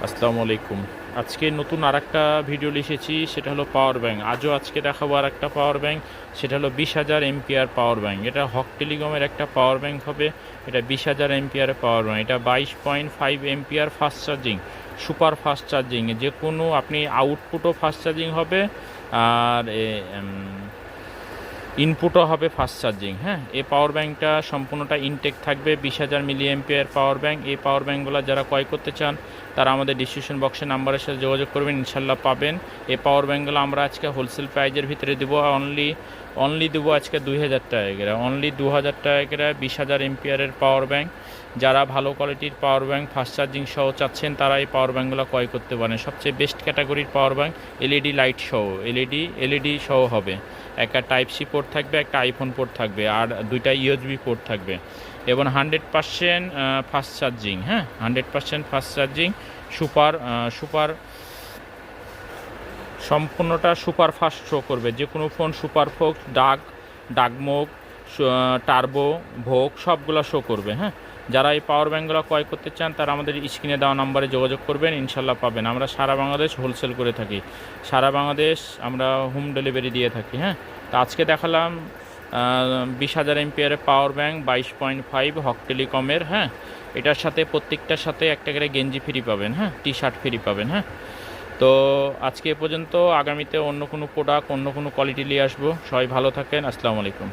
আসসালামু আলাইকুম। আজকে নতুন আরেকটা ভিডিও লিখেছি, সেটা হলো পাওয়ার ব্যাংক। আজকে দেখাবো আরেকটা পাওয়ার ব্যাংক, সেটা হলো 20,000 এমপিআর পাওয়ার ব্যাংক। এটা হক টেলিকমের একটা পাওয়ার ব্যাংক হবে। এটা 20,000 এমপিআরের পাওয়ার ব্যাংক। এটা 22.5 MPR fast charging, super fast charging. যে কোনো আপনি আউটপুটও ফাস্ট চার্জিং হবে, আর ইনপুটও হবে ফাস্ট চার্জিং। হ্যাঁ, এই পাওয়ার ব্যাঙ্কটা সম্পূর্ণটা ইনটেক থাকবে। 20,000 মিলি এমপিয়ার পাওয়ার ব্যাঙ্ক। এই পাওয়ার ব্যাঙ্কগুলো যারা ক্রয় করতে চান তারা আমাদের ডিসক্রিপশন বক্সের নাম্বারের সাথে যোগাযোগ করবেন, ইনশাল্লাহ পাবেন। এই পাওয়ার ব্যাঙ্কগুলো আমরা আজকে হোলসেল প্রাইজের ভিতরে দেবো। অনলি দেবো আজকে 2,000 টাকা করে। অনলি 2,000 টাকা করে 20,000 এমপিয়ারের পাওয়ার ব্যাঙ্ক। যারা ভালো কোয়ালিটির পাওয়ার ব্যাঙ্ক ফাস্ট চার্জিং সহ চাচ্ছেন তারা এই পাওয়ার ব্যাঙ্কগুলো ক্রয় করতে পারেন। সবচেয়ে বেস্ট ক্যাটাগরির পাওয়ার ব্যাঙ্ক, এলইডি লাইট সহ, এলইডি সহ হবে। একটা টাইপ সি পোর্ট থাকবে, একটা আইফোন পোর্ট থাকবে, আর দুইটা ইউএসবি পোর্ট থাকবে, এবং 100% ফাস্ট চার্জিং। হ্যাঁ, 100% ফাস্ট চার্জিং, সুপার সম্পূর্ণটা সুপার ফাস্ট শো করবে। যে কোনো ফোন সুপার ফোক্স, ডাকমোগ, টার্বো, ভোগ সবগুলো শো করবে। হ্যাঁ, যারা এই পাওয়ার ব্যাঙ্কগুলো ক্রয় করতে চান তারা আমাদের স্ক্রিনে দেওয়া নাম্বারে যোগাযোগ করবেন, ইনশাল্লাহ পাবেন। আমরা সারা বাংলাদেশ হোলসেল করে থাকি, সারা বাংলাদেশ আমরা হোম ডেলিভারি দিয়ে থাকি। হ্যাঁ, তো আজকে দেখালাম 20,000 এমপিয়ারের পাওয়ার ব্যাঙ্ক 22.5 হক টেলিকমের। হ্যাঁ, এটার সাথে প্রত্যেকটার সাথে একটা করে গেঞ্জি ফ্রি পাবেন। হ্যাঁ, টি শার্ট ফ্রি পাবেন। হ্যাঁ, তো আজকে এ পর্যন্ত। আগামীতে অন্য কোনো প্রোডাক্ট, অন্য কোনো কোয়ালিটি নিয়ে আসবো। সবাই ভালো থাকেন। আসসালামু আলাইকুম।